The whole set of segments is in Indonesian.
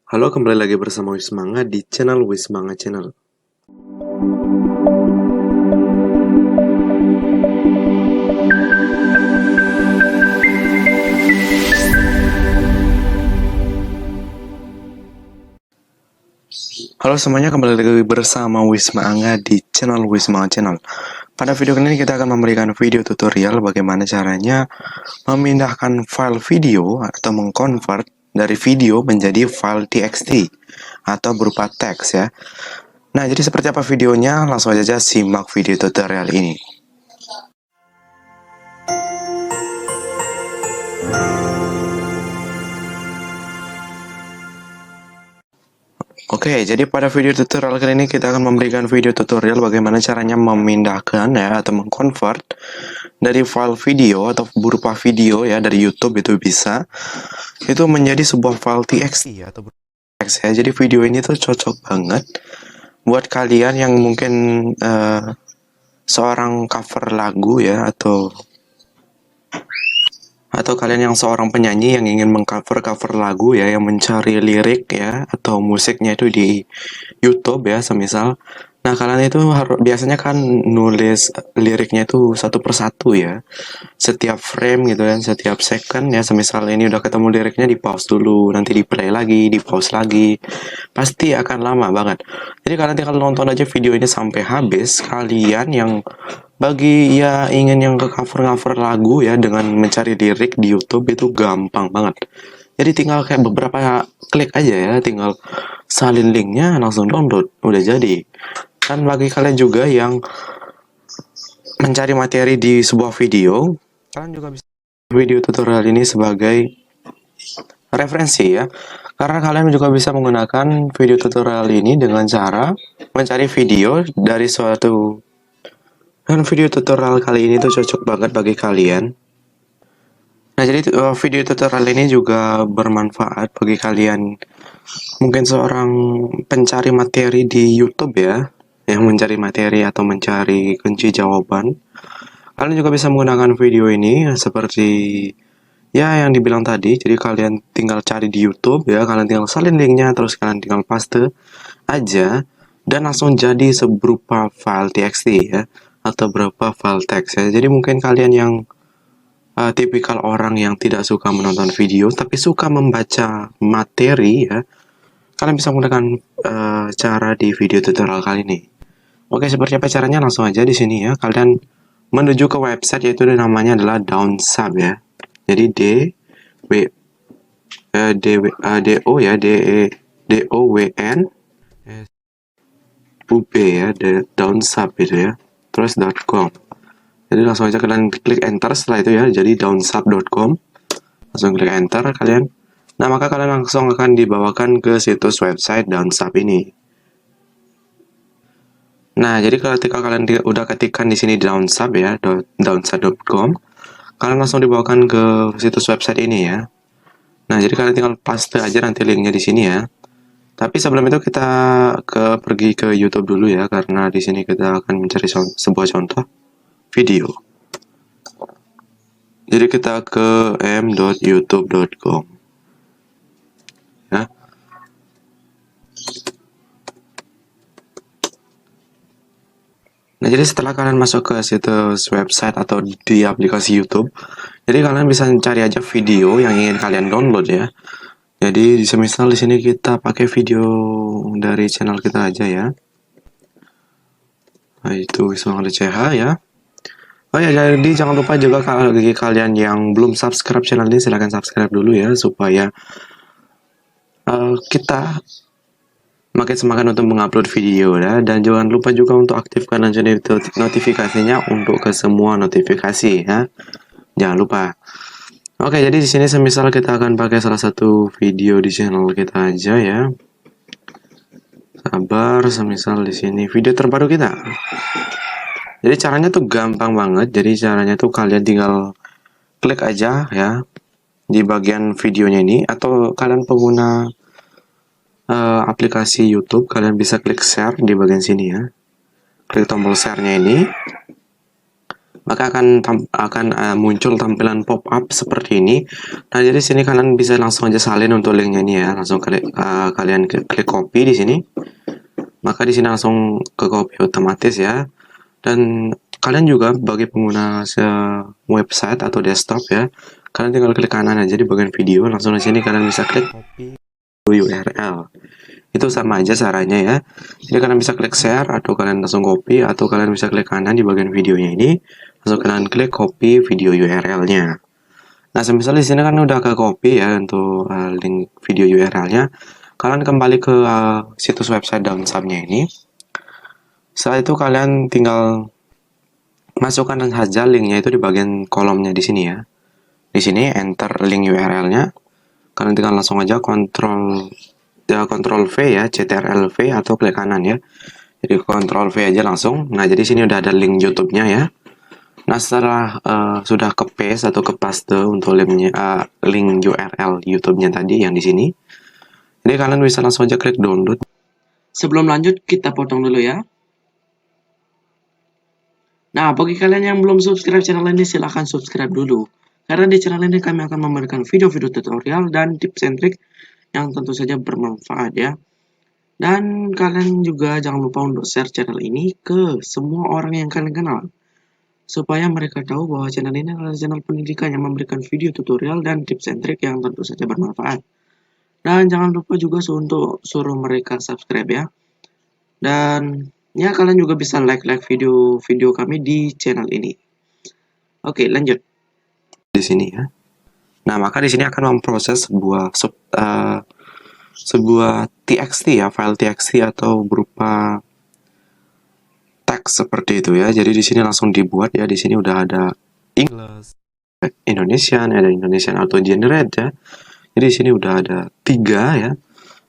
Halo, kembali lagi bersama Wismanga di channel Wismanga Channel. Halo semuanya, kembali lagi bersama Wismanga di channel Wismanga Channel. Pada video kali ini kita akan memberikan video tutorial bagaimana caranya memindahkan file video atau mengkonvert dari video menjadi file txt atau berupa teks ya. Nah, jadi seperti apa videonya? Langsung saja simak video tutorial ini. Oke, jadi pada video tutorial kali ini kita akan memberikan video tutorial bagaimana caranya memindahkan ya atau mengkonvert dari file video atau berupa video ya dari YouTube itu bisa itu menjadi sebuah file txt atau teks ya. Jadi video ini tuh cocok banget buat kalian yang mungkin seorang cover lagu ya atau kalian yang seorang penyanyi yang ingin mengcover lagu ya, yang mencari lirik ya atau musiknya itu di YouTube ya semisal. Nah, kalian itu biasanya kan nulis liriknya itu satu persatu ya, setiap frame gitu kan, setiap second ya. Semisal ini udah ketemu liriknya, di pause dulu, nanti di play lagi, di pause lagi, pasti akan lama banget. Jadi kalian tinggal nonton aja video ini sampai habis. Kalian yang bagi ya ingin yang ke cover lagu ya dengan mencari lirik di YouTube itu gampang banget. Jadi tinggal kayak beberapa klik aja ya, tinggal salin linknya, langsung download, udah jadi. Dan bagi kalian juga yang mencari materi di sebuah video, kalian juga bisa video tutorial ini sebagai referensi ya. Karena kalian juga bisa menggunakan video tutorial ini dengan cara mencari video dari suatu. Dan video tutorial kali ini tuh cocok banget bagi kalian. Nah, jadi video tutorial ini juga bermanfaat bagi kalian mungkin seorang pencari materi di YouTube ya, yang mencari materi atau mencari kunci jawaban. Kalian juga bisa menggunakan video ini seperti ya yang dibilang tadi. Jadi kalian tinggal cari di YouTube ya, kalian tinggal salin linknya, terus kalian tinggal paste aja dan langsung jadi berupa file txt ya atau berupa file teks ya. Jadi mungkin kalian yang tipikal orang yang tidak suka menonton video tapi suka membaca materi ya, kalian bisa menggunakan cara di video tutorial kali ini. Oke, seperti apa caranya? Langsung aja di sini ya. Kalian menuju ke website, yaitu namanya adalah Downsub ya. Jadi D-O ya, D-O-W-N U-B ya, Downsub itu ya. Terus .com. Jadi langsung aja kalian klik enter setelah itu ya. Jadi downsub.com. Langsung klik enter kalian. Nah, maka kalian langsung akan dibawakan ke situs website Downsub ini. Nah, jadi ketika kalian udah ketikkan di sini Downsub ya, downsub.com, kalian langsung dibawakan ke situs website ini ya. Nah, jadi kalian tinggal paste aja nanti linknya di sini ya. Tapi sebelum itu kita pergi ke YouTube dulu ya, karena di sini kita akan mencari sebuah contoh video. Jadi kita ke m.youtube.com ya. Nah, jadi setelah kalian masuk ke situs website atau di aplikasi YouTube, jadi kalian bisa cari aja video yang ingin kalian download ya. Jadi semisal di sini kita pakai video dari channel kita aja ya. Nah, itu Wismanga CH ya. Oh ya, jadi jangan lupa juga bagi kalian yang belum subscribe channel ini, silahkan subscribe dulu ya supaya kita makin semangat untuk mengupload video ya. Dan jangan lupa juga untuk aktifkan lonceng notifikasinya untuk ke semua notifikasi ya. Jangan lupa. Oke, jadi di sini semisal kita akan pakai salah satu video di channel kita aja ya. Sabar, semisal di sini video terbaru kita. Jadi caranya tuh gampang banget. Jadi caranya tuh kalian tinggal klik aja ya di bagian videonya ini, atau kalian pengguna aplikasi YouTube, kalian bisa klik share di bagian sini ya. Klik tombol share-nya ini. maka akan muncul tampilan pop-up seperti ini. Nah, jadi sini kalian bisa langsung aja salin untuk linknya ini ya. Langsung kalian klik copy di sini. Maka di sini langsung ke copy otomatis ya. Dan kalian juga bagi pengguna website atau desktop ya, kalian tinggal klik kanan aja di bagian video, langsung di sini kalian bisa klik copy URL. Itu sama aja caranya ya. Jadi kalian bisa klik share atau kalian langsung copy, atau kalian bisa klik kanan di bagian videonya ini, langsung kalian klik copy video URL-nya. Nah, semisal di sini kan udah ke copy ya untuk link video URL-nya. Kalian kembali ke situs website Downsum-nya ini. Setelah itu kalian tinggal masukkan saja linknya itu di bagian kolomnya di sini ya. Di sini enter link URL-nya. Kalian tinggal langsung aja Ctrl V ya, Ctrl V atau klik kanan ya. Jadi Ctrl V aja langsung. Nah, jadi sini udah ada link YouTube-nya ya. Nah, setelah sudah ke paste atau ke paste untuk link URL YouTube-nya tadi yang di sini. Jadi kalian bisa langsung aja klik download. Sebelum lanjut, kita potong dulu ya. Nah, bagi kalian yang belum subscribe channel ini, silahkan subscribe dulu. Karena di channel ini kami akan memberikan video-video tutorial dan tips and trik yang tentu saja bermanfaat ya. Dan kalian juga jangan lupa untuk share channel ini ke semua orang yang kalian kenal. Supaya mereka tahu bahwa channel ini adalah channel pendidikan yang memberikan video tutorial dan tips and trik yang tentu saja bermanfaat. Dan jangan lupa juga untuk suruh mereka subscribe ya. Dan ya, kalian juga bisa like video-video kami di channel ini. Oke, lanjut. Di sini ya. Nah, maka di sini akan memproses sebuah txt ya, file txt atau berupa teks seperti itu ya. Jadi di sini langsung dibuat ya. Di sini udah ada English, Indonesian, ada Indonesian auto generate ya. Jadi di sini udah ada 3 ya.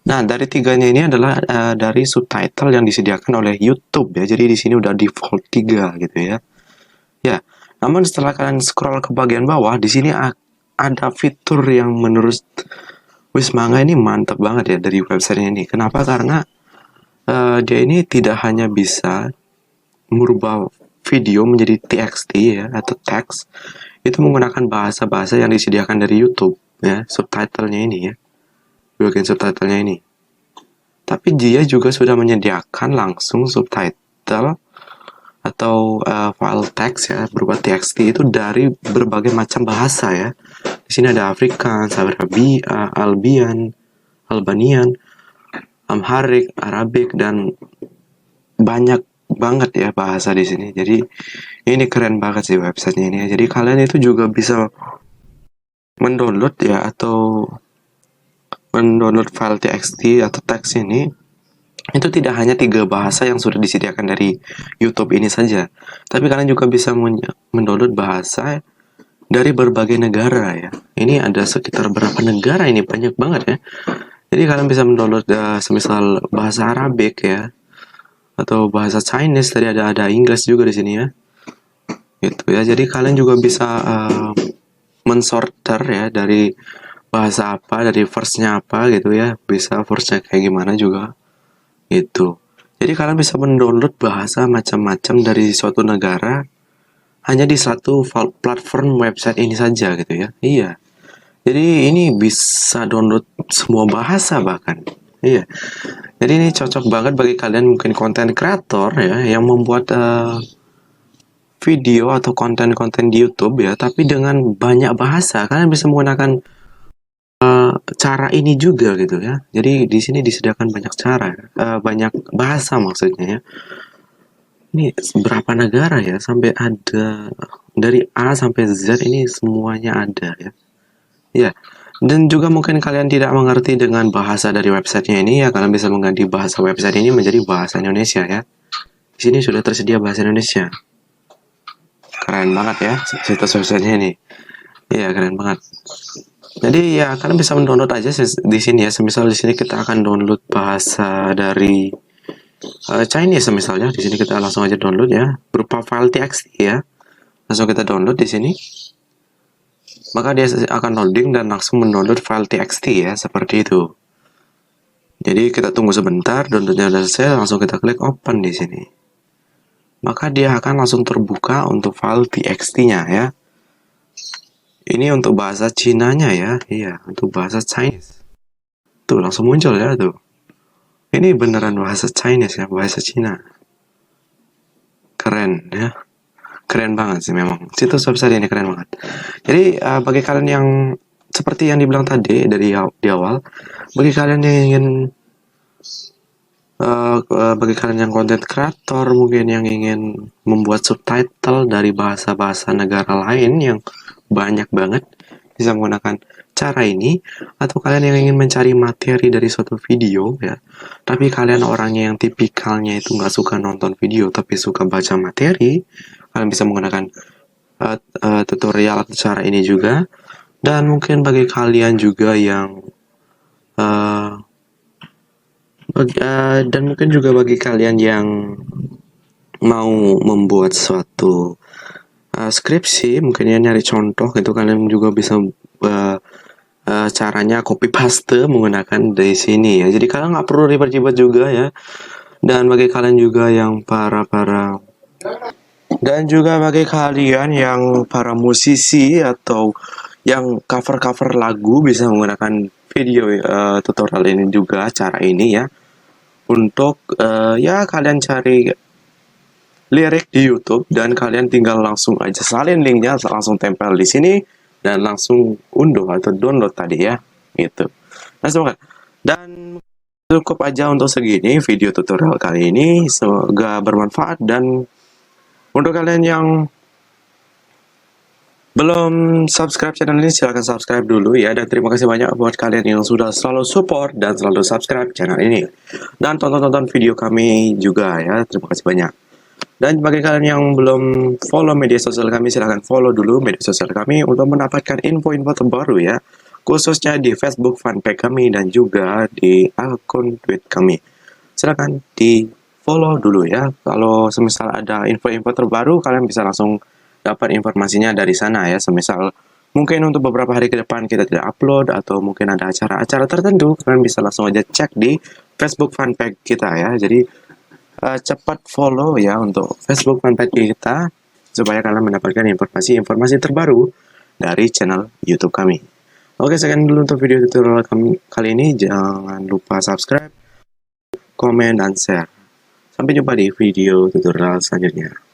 Nah, dari 3-nya ini adalah dari subtitle yang disediakan oleh YouTube ya. Jadi di sini udah default 3 gitu ya. Ya, namun setelah kalian scroll ke bagian bawah, di sini ada fitur yang menurut Wismanga ini mantap banget ya dari website ini. Kenapa? Karena dia ini tidak hanya bisa merubah video menjadi TXT ya atau teks, itu menggunakan bahasa-bahasa yang disediakan dari YouTube ya, subtitlenya ini ya, bagian subtitlenya ini. Tapi dia juga sudah menyediakan langsung subtitle atau file teks ya berupa TXT itu dari berbagai macam bahasa ya. Di sini ada Afrikaans, Albanian, Amharic, Arabic, dan banyak banget ya bahasa di sini. Jadi ini keren banget sih websitenya ini. Jadi kalian itu juga bisa mendownload ya atau mendownload file TXT atau teks ini. Itu tidak hanya 3 bahasa yang sudah disediakan dari YouTube ini saja, tapi kalian juga bisa mendownload bahasa dari berbagai negara ya. Ini ada sekitar berapa negara ini, banyak banget ya. Jadi kalian bisa mendownload semisal bahasa Arabic ya, atau bahasa Chinese, tadi ada Inggris juga di sini ya. Gitu ya. Jadi kalian juga bisa mensorter ya dari bahasa apa, dari verse-nya apa gitu ya. Bisa verse-nya kayak gimana juga. Itu. Jadi kalian bisa mendownload bahasa macam-macam dari suatu negara hanya di satu platform website ini saja gitu ya. Iya. Jadi ini bisa download semua bahasa bahkan. Iya. Jadi ini cocok banget bagi kalian mungkin konten kreator ya yang membuat video atau konten-konten di YouTube ya, tapi dengan banyak bahasa. Kalian bisa menggunakan cara ini juga gitu ya. Jadi di sini disediakan banyak cara, banyak bahasa maksudnya ya. Ini berapa negara ya? Sampai ada dari A sampai Z ini semuanya ada ya. Ya. Dan juga mungkin kalian tidak mengerti dengan bahasa dari websitenya ini ya, kalian bisa mengganti bahasa website ini menjadi bahasa Indonesia ya. Di sini sudah tersedia bahasa Indonesia. Keren banget ya situs websitenya ini. Iya, keren banget. Jadi ya kalian bisa mendownload aja di sini ya. Semisal di sini kita akan download bahasa dari Chinese misalnya. Di sini kita langsung aja download ya berupa file TXT ya. Langsung kita download di sini. Maka dia akan loading dan langsung mendownload file TXT ya, seperti itu. Jadi kita tunggu sebentar, downloadnya sudah selesai, langsung kita klik open di sini. maka dia akan langsung terbuka untuk file txt-nya ya. Ini untuk bahasa Cinanya ya, iya, untuk bahasa Chinese. Tuh, langsung muncul ya tuh. Ini beneran bahasa Chinese ya, bahasa Cina. Keren ya, keren banget sih memang. Situs website ini keren banget. Jadi bagi kalian yang seperti yang dibilang tadi di awal, bagi kalian yang ingin bagi kalian yang content creator mungkin yang ingin membuat subtitle dari bahasa-bahasa negara lain yang banyak banget, bisa menggunakan cara ini. Atau kalian yang ingin mencari materi dari suatu video ya, tapi kalian orangnya yang tipikalnya itu nggak suka nonton video tapi suka baca materi, kalian bisa menggunakan tutorial atau cara ini juga. Dan mungkin bagi kalian juga yang dan mungkin juga bagi kalian yang mau membuat suatu skripsi, mungkin ya nyari contoh gitu, kalian juga bisa caranya copy paste menggunakan dari sini ya. Jadi kalian nggak perlu ribet-ribet juga ya. Dan bagi kalian juga yang bagi kalian yang para musisi atau yang cover-cover lagu, bisa menggunakan video tutorial ini juga, cara ini ya. Untuk ya kalian cari lirik di YouTube dan kalian tinggal langsung aja salin linknya, langsung tempel di sini dan langsung unduh atau download tadi ya, gitu. Nah semoga dan cukup aja untuk segini video tutorial kali ini, semoga bermanfaat. Dan untuk kalian yang belum subscribe channel ini, silahkan subscribe dulu ya. Dan terima kasih banyak buat kalian yang sudah selalu support dan selalu subscribe channel ini. Dan tonton-tonton video kami juga ya, terima kasih banyak. Dan bagi kalian yang belum follow media sosial kami, silahkan follow dulu media sosial kami untuk mendapatkan info-info terbaru ya, khususnya di Facebook fanpage kami dan juga di akun Twitter kami. Silahkan di follow dulu ya. Kalau semisal ada info-info terbaru, kalian bisa langsung dapat informasinya dari sana ya. Semisal mungkin untuk beberapa hari ke depan kita tidak upload atau mungkin ada acara-acara tertentu, kalian bisa langsung aja cek di Facebook fanpage kita ya. Jadi cepat follow ya untuk Facebook fanpage kita supaya kalian mendapatkan informasi-informasi terbaru dari channel YouTube kami. Oke, sekian dulu untuk video tutorial kami kali ini. Jangan lupa subscribe, komen, dan share. Sampai jumpa di video tutorial selanjutnya.